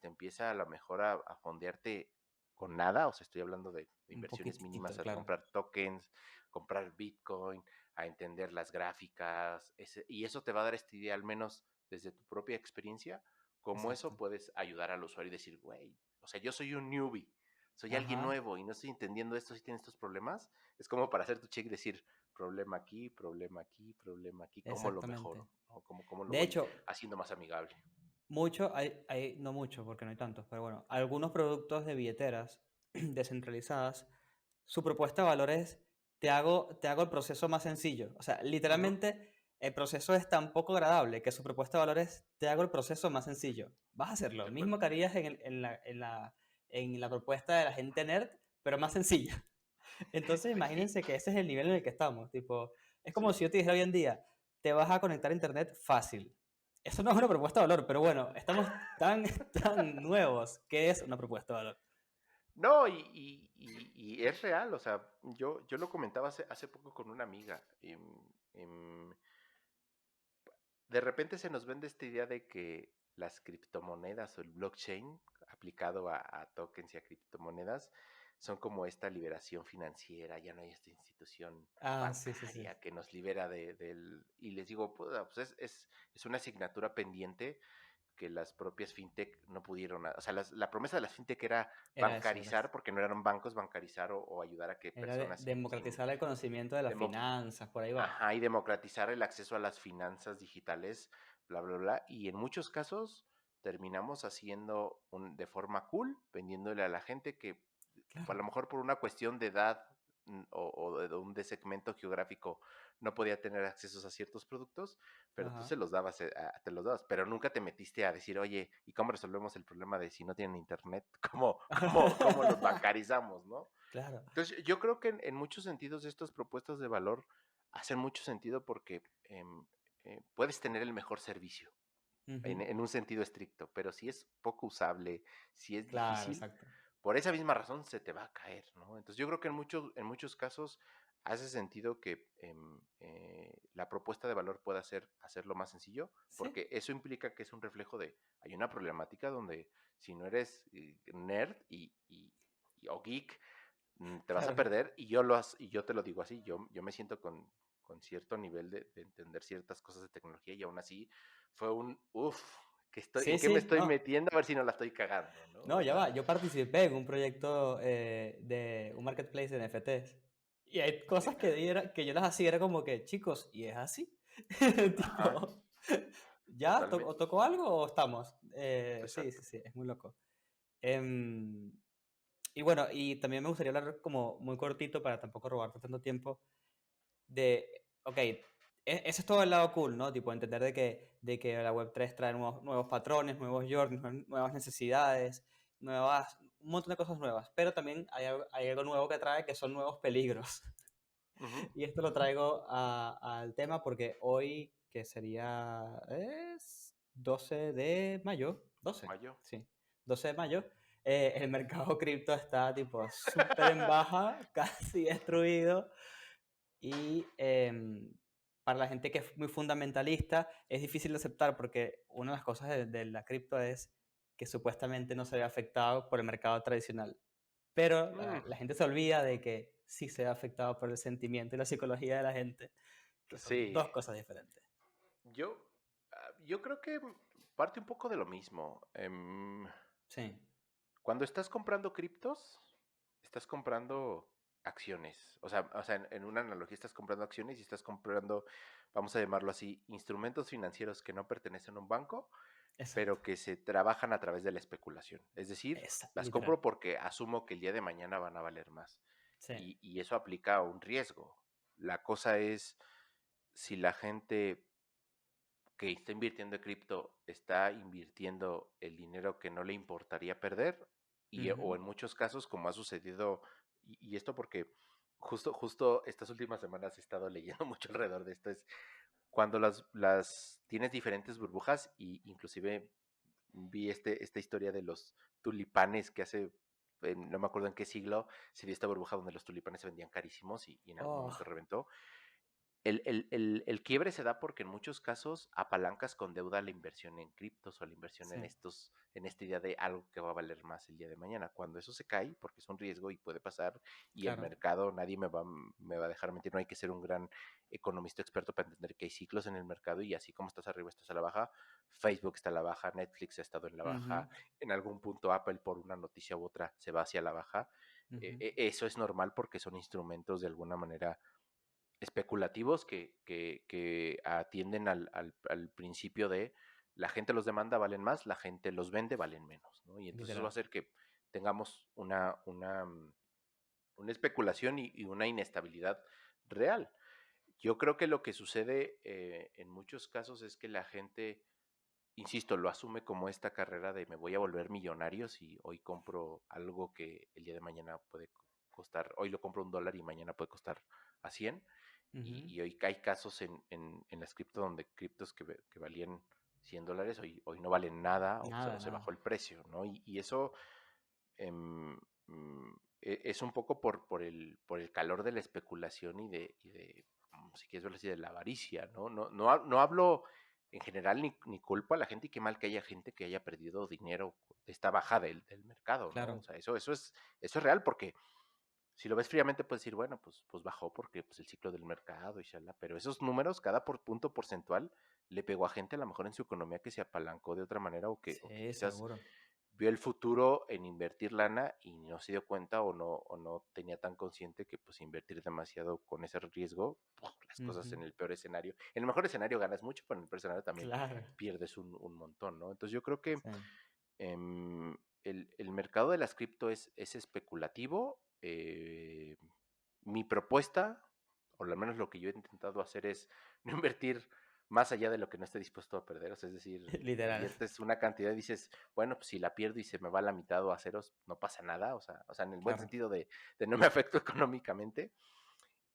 empieza a lo mejor a fondearte con nada, o sea, estoy hablando de Un inversiones mínimas, poquitito, a claro. comprar tokens, comprar Bitcoin, a entender las gráficas, y eso te va a dar esta idea, al menos desde tu propia experiencia, cómo eso Exacto. puedes ayudar al usuario y decir, güey, o sea, yo soy un newbie, soy alguien Ajá, nuevo y no estoy entendiendo esto, si tiene estos problemas, es como para hacer tu check y decir, problema aquí, problema aquí, problema aquí, ¿cómo lo exactamente. mejoro? ¿No? ¿Cómo lo De voy hecho, haciendo más amigable? no mucho, porque no hay tantos, pero bueno, algunos productos de billeteras descentralizadas, su propuesta de valor es, te hago el proceso más sencillo. O sea, Ujú, literalmente, el proceso es tan poco agradable que su propuesta de valor es, te hago el proceso más sencillo. Vas a hacer lo de acuerdo. mismo que harías en la propuesta de la gente nerd, pero más sencilla. Entonces, Y, imagínense que ese es el nivel en el que estamos. Tipo, es como sí. si yo te dijera hoy en día, te vas a conectar a internet fácil. Eso no es una propuesta de valor, pero bueno, estamos tan, tan nuevos que es una propuesta de valor. No, y es real, o sea, yo lo comentaba hace poco con una amiga. De repente se nos vende esta idea de que las criptomonedas o el blockchain aplicado a tokens y a criptomonedas son como esta liberación financiera, ya no hay esta institución Ah, sí, sí, sí. bancaria que nos libera del... Y les digo, pues es una asignatura pendiente que las propias fintech no pudieron, o sea, la promesa de las fintech era Era eso, bancarizar, porque no eran bancos, bancarizar o ayudar a que era personas sin democratizar el conocimiento de las democ- finanzas, por ahí va. ajá, y democratizar el acceso a las finanzas digitales bla, bla, bla. Y en muchos casos terminamos haciendo de forma cool, vendiéndole a la gente que a Claro. lo mejor por una cuestión de edad o de un de segmento geográfico no podía tener accesos a ciertos productos, pero tú Ajá. se los dabas, te los dabas, pero nunca te metiste a decir, oye, ¿y cómo resolvemos el problema de si no tienen internet? ¿Cómo los bancarizamos, no? Claro. Entonces, yo creo que en muchos sentidos estas propuestas de valor hacen mucho sentido porque puedes tener el mejor servicio Ujú. en un sentido estricto, pero si es poco usable, si es Claro, difícil, exacto. por esa misma razón se te va a caer, ¿no? Entonces yo creo que en muchos casos hace sentido que la propuesta de valor pueda hacerlo más sencillo, Sí. porque eso implica que es un reflejo de, hay una problemática donde si no eres nerd o geek, te vas a Claro. perder y yo te lo digo así, yo me siento con cierto nivel de entender ciertas cosas de tecnología y aún así fue Sí, ¿en qué me sí, estoy no. metiendo? A ver si no la estoy cagando, ¿no? No, O ya sea, va. Yo participé en un proyecto de un marketplace de NFTs. Y hay cosas venga, que yo las hacía, era como que, chicos, ¿y es así? ajá, Tipo, ¿ya? ¿O totalmente, tocó algo o estamos? Sí, sí, exacto. sí, es muy loco. Em, y bueno, y también me gustaría hablar como muy cortito para tampoco robarte tanto tiempo ok, ese es todo el lado cool, ¿no? Tipo, entender de que la Web3 trae nuevos patrones, nuevos journeys, nuevas necesidades, un montón de cosas nuevas, pero también hay algo nuevo que trae que son nuevos peligros. Ujú, Y esto lo traigo al tema porque hoy, que sería, es 12 de mayo, 12, mayo. sí, 12 de mayo, el mercado cripto está tipo súper en baja, casi destruido. Y para la gente que es muy fundamentalista, es difícil de aceptar porque una de las cosas de la cripto es que supuestamente no se ve afectado por el mercado tradicional. Pero Mm, la gente se olvida de que sí se ve afectado por el sentimiento y la psicología de la gente, que son sí, dos cosas diferentes. yo, yo creo que parte un poco de lo mismo. Sí, Cuando estás comprando criptos, estás comprando acciones. O sea, en una analogía estás comprando acciones y estás comprando, vamos a llamarlo así, instrumentos financieros que no pertenecen a un banco, exacto. pero que se trabajan a través de la especulación. Es decir, las Literal. compro porque asumo que el día de mañana van a valer más. Sí. Y eso aplica a un riesgo. La cosa es si la gente que está invirtiendo en cripto está invirtiendo el dinero que no le importaría perder o Ujú. en muchos casos como ha sucedido y esto porque justo estas últimas semanas he estado leyendo mucho alrededor de esto es cuando las tienes diferentes burbujas y inclusive vi esta historia de los tulipanes que no me acuerdo en qué siglo se dio esta burbuja donde los tulipanes se vendían carísimos y en algún momento Oh, reventó. El quiebre se da porque en muchos casos apalancas con deuda la inversión en criptos o la inversión sí, en esta idea de algo que va a valer más el día de mañana. Cuando eso se cae, porque es un riesgo y puede pasar, y el claro. mercado, nadie me va a dejar mentir, no hay que ser un gran economista experto para entender que hay ciclos en el mercado y así como estás arriba, estás a la baja. Facebook está a la baja, Netflix ha estado en la baja, Ujú, en algún punto Apple por una noticia u otra se va hacia la baja. ujú. Eso es normal porque son instrumentos de alguna manera especulativos que atienden al principio de la gente los demanda, valen más, la gente los vende, valen menos, ¿no? Y entonces eso va a Literal. hacer que tengamos una especulación y una inestabilidad real. Yo creo que lo que sucede en muchos casos es que la gente, insisto, lo asume como esta carrera de me voy a volver millonario si hoy compro algo que el día de mañana puede costar, hoy lo compro $1 y mañana puede costar a 100 Ujú. y hoy hay casos en las cripto donde criptos que valían $100 hoy no valen nada o Nada, se nada. bajó el precio, ¿no? Y eso em, es un poco por el calor de la especulación si quieres verlo así, de la avaricia, ¿no? No hablo en general ni culpa a la gente y qué mal que haya gente que haya perdido dinero de esta baja del mercado, ¿no? O Claro. sea, eso es real porque si lo ves fríamente puedes decir, bueno, pues bajó porque pues, el ciclo del mercado y shala, pero esos números, cada punto porcentual, le pegó a gente a lo mejor en su economía que se apalancó de otra manera o que Sí, quizás seguro. vio el futuro en invertir lana y no se dio cuenta o no tenía tan consciente que pues invertir demasiado con ese riesgo, las cosas Ujú. en el peor escenario, en el mejor escenario ganas mucho, pero en el peor escenario también Claro. pierdes un montón, ¿no? Entonces yo creo que Sí. em, el mercado de las cripto es especulativo. Mi propuesta, o al menos lo que yo he intentado hacer es no invertir más allá de lo que no esté dispuesto a perder. O sea, es decir, Literal. inviertes una cantidad y dices, bueno, pues si la pierdo y se me va a la mitad o a ceros, no pasa nada. O sea en el buen Claro. sentido de no me afecto económicamente.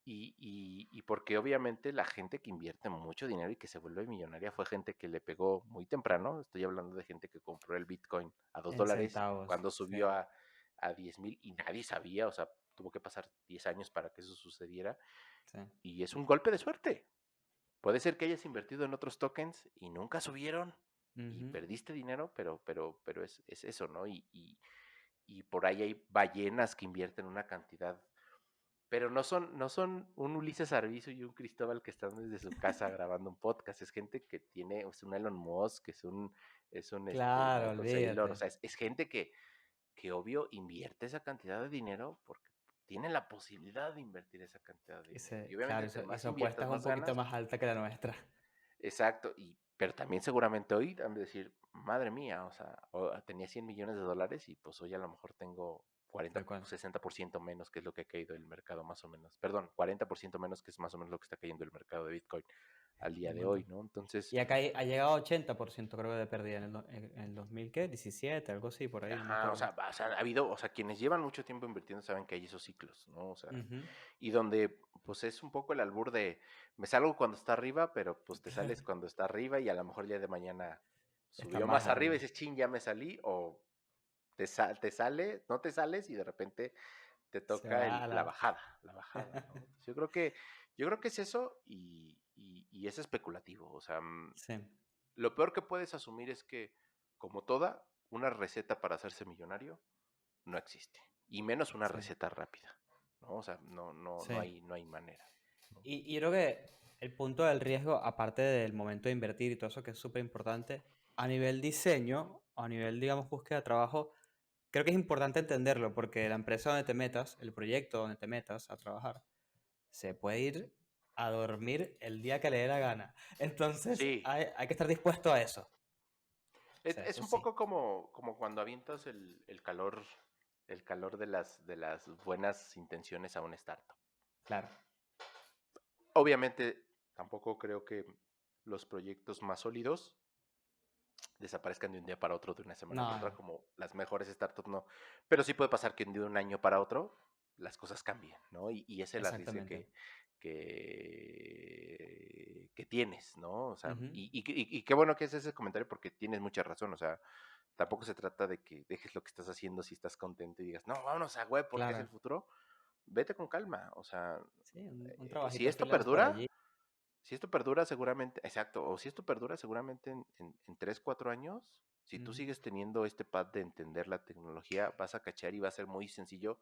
Y porque obviamente la gente que invierte mucho dinero y que se vuelve millonaria fue gente que le pegó muy temprano. Estoy hablando de gente que compró el Bitcoin a dos En dólares centavos. cuando Sí. subió a 10,000 y nadie sabía, o sea, tuvo que pasar 10 años para que eso sucediera. Sí. Y es un golpe de suerte. Puede ser que hayas invertido en otros tokens y nunca subieron y Ujú. perdiste dinero, pero es eso, ¿no? Y por ahí hay ballenas que invierten una cantidad, pero no son un Ulises Arbizu y un Cristóbal que están desde su casa grabando un podcast. Es gente que tiene, es un Elon Musk, es un Claro, Michael Saylor. O olvídate. sea, es gente que obvio invierte esa cantidad de dinero porque tiene la posibilidad de invertir esa cantidad de dinero. Y obviamente Claro, entre y más su apuesta inviertas, es un más poquito ganas. más alta que la nuestra. Exacto, pero también seguramente hoy han de decir, madre mía, o sea, tenía 100 millones de dólares y pues hoy a lo mejor tengo 40, Tal cual. 60% menos, que es lo que ha caído el mercado más o menos. Perdón, 40% menos, que es más o menos lo que está cayendo el mercado de Bitcoin al día Un de hoy, montón. ¿no? Entonces, Y acá ha llegado a 80% creo que de pérdida en el 2000, ¿qué? 17, algo así, por ahí, no me ajá, acuerdo. o sea, ha habido, o sea, quienes llevan mucho tiempo invirtiendo saben que hay esos ciclos, ¿no? O sea, Ujú. y donde pues es un poco el albur de me salgo cuando está arriba, pero pues te sales cuando está arriba y a lo mejor el día de mañana Están subió más arriba y bajando. dices, chin, ya me salí, o te sale, no te sales y de repente te Se toca va a la... la bajada, ¿no? Entonces, yo creo que es eso y es especulativo, o sea, Sí, lo peor que puedes asumir es que, como toda, una receta para hacerse millonario no existe, y menos una sí, receta rápida, ¿no? O sea, sí. no hay manera, ¿no? Y yo creo que el punto del riesgo, aparte del momento de invertir y todo eso que es súper importante, a nivel diseño, a nivel, digamos, búsqueda de trabajo, creo que es importante entenderlo porque la empresa donde te metas, el proyecto donde te metas a trabajar, se puede ir a dormir el día que le dé la gana. Entonces, Sí, hay que estar dispuesto a eso. O sea, es eso un sí. poco como cuando avientas el calor de las buenas intenciones a un startup. Claro. Obviamente, tampoco creo que los proyectos más sólidos desaparezcan de un día para otro, de una semana para No, otra, no. como las mejores startups no. Pero sí puede pasar que de un año para otro las cosas cambien, ¿no? Y ese es el arriesgue Exactamente. que tienes, ¿no? O sea, Ujú. y qué bueno que es ese comentario porque tienes mucha razón, o sea, tampoco se trata de que dejes lo que estás haciendo si estás contento y digas, no, vámonos a web porque es el Claro. futuro. Vete con calma, o sea, Sí, un si trabajito esto freelance por perdura, allí. si esto perdura seguramente, exacto, o si esto perdura seguramente en 3, 4 años, si tú Ujú. sigues teniendo este pad de entender la tecnología, vas a cachar y va a ser muy sencillo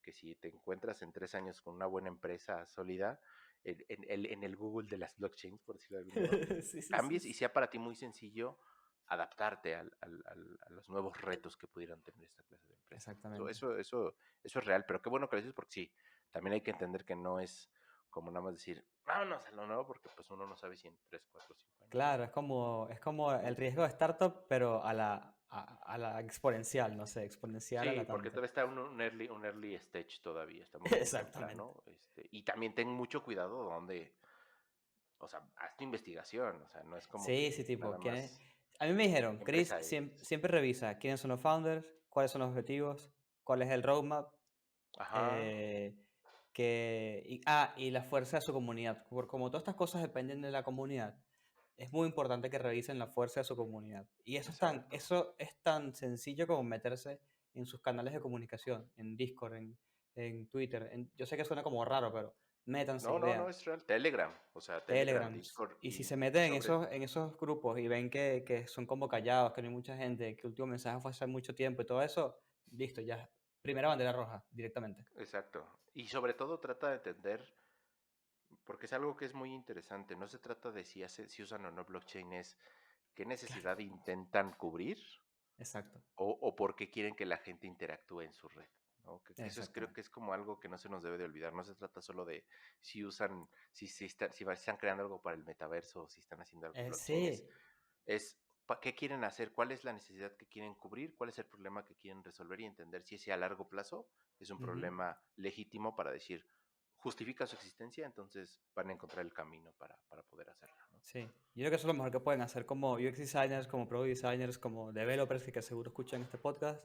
que si te encuentras en 3 años con una buena empresa sólida, en el Google de las blockchains, por decirlo de algún modo, Sí, sí, sí, cambies y sí. sea para ti muy sencillo adaptarte a los nuevos retos que pudieran tener esta clase de empresas. Exactamente. Eso es real, pero qué bueno que lo dices porque sí, también hay que entender que no es como nada más decir, vámonos a lo nuevo, porque pues uno no sabe si en 3, 4, 5 años Claro, es como el riesgo de startup, pero a la exponencial, no sé, exponencial a sí, la porque tanto. todavía está un early stage todavía, está muy, muy Exactamente. temprano. Y también ten mucho cuidado donde, o sea, haz tu investigación, o sea, no es como Sí, sí, que tipo, nada más A mí me dijeron, qué Chris, empresa es. siempre revisa quiénes son los founders, cuáles son los objetivos, cuál es el roadmap, Ajá, eh, y la fuerza de su comunidad. Como todas estas cosas dependen de la comunidad, es muy importante que revisen la fuerza de su comunidad. Y exacto. eso es tan sencillo como meterse en sus canales de comunicación, en Discord, en Twitter. Yo sé que suena como raro, pero métanse y No, vean. es real. Telegram, o sea, Telegram, Telegram. Discord Y si se y meten sobre, en esos grupos y ven que son como callados, que no hay mucha gente, que el último mensaje fue hace mucho tiempo y todo eso, listo, ya. Primera bandera roja, directamente. exacto. Y sobre todo trata de entender, porque es algo que es muy interesante, no se trata de si usan o no blockchain, es qué Claro. necesidad intentan cubrir Exacto, o por qué quieren que la gente interactúe en su red, ¿no? Que eso es, creo que exactamente. es como algo que no se nos debe de olvidar. No se trata solo de si usan, si están creando algo para el metaverso o si están haciendo algo blockchain. Sí, Es qué quieren hacer, cuál es la necesidad que quieren cubrir, cuál es el problema que quieren resolver y entender si ese a largo plazo es un ujú, problema legítimo para decir, justifica su existencia, entonces van a encontrar el camino para poder hacerlo, ¿no? sí. Yo creo que eso es lo mejor que pueden hacer como UX designers, como product designers, como developers que seguro escuchan este podcast,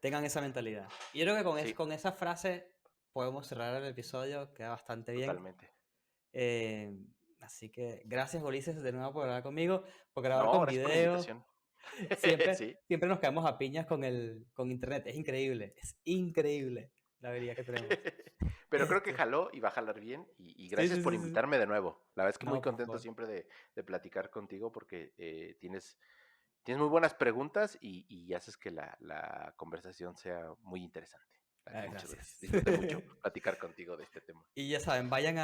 tengan esa mentalidad. Y yo creo que Sí, con esa frase podemos cerrar el episodio, queda bastante bien. totalmente. Eh, Así que gracias, Ulises, de nuevo por hablar conmigo, por grabar No, con gracias por la video. invitación. Sí. Siempre nos quedamos a piñas con internet. Es increíble la habilidad que tenemos. Pero creo que Este, jaló y va a jalar bien. Y sí, gracias sí, por sí, sí. invitarme de nuevo. La verdad es que muy No, por contento favor. siempre de platicar contigo porque tienes muy buenas preguntas y haces que la conversación sea muy interesante. La neta, muchas gracias. Gracias. Disfruté mucho platicar contigo de este tema. Y ya saben, vayan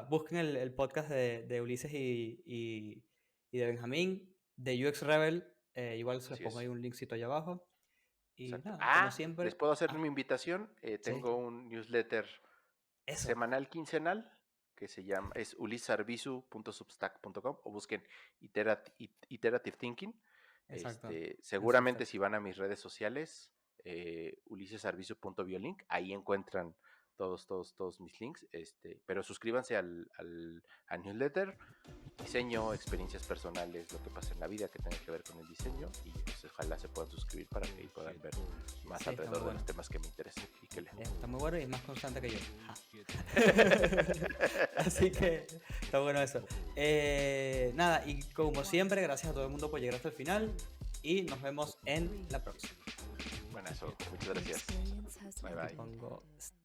busquen el podcast de Ulises y de Benjamín, de UX Rebel. Igual se les Así pongo ahí es. un linkcito allá abajo. Y Exacto. nada, como Les siempre. puedo hacer Ah, mi invitación. sí, Tengo un newsletter eso. semanal, quincenal, que es ulisarbizu.substack.com o busquen Iterative Thinking. Exacto. En Seguramente Substack. si van a mis redes sociales, ulisesarbizu.biolink, ahí encuentran todos mis links. Pero suscríbanse al newsletter, diseño, experiencias personales, lo que pasa en la vida que tenga que ver con el diseño, y pues, ojalá se puedan suscribir para que puedan ver más Sí, está muy alrededor de bueno. los temas que me interesan y que leo. Está muy bueno y es más constante que yo. Ja. Así que está bueno eso. Nada, y como siempre, gracias a todo el mundo por llegar hasta el final y nos vemos en la próxima. Bueno, eso, muchas gracias. Bye Aquí bye. pongo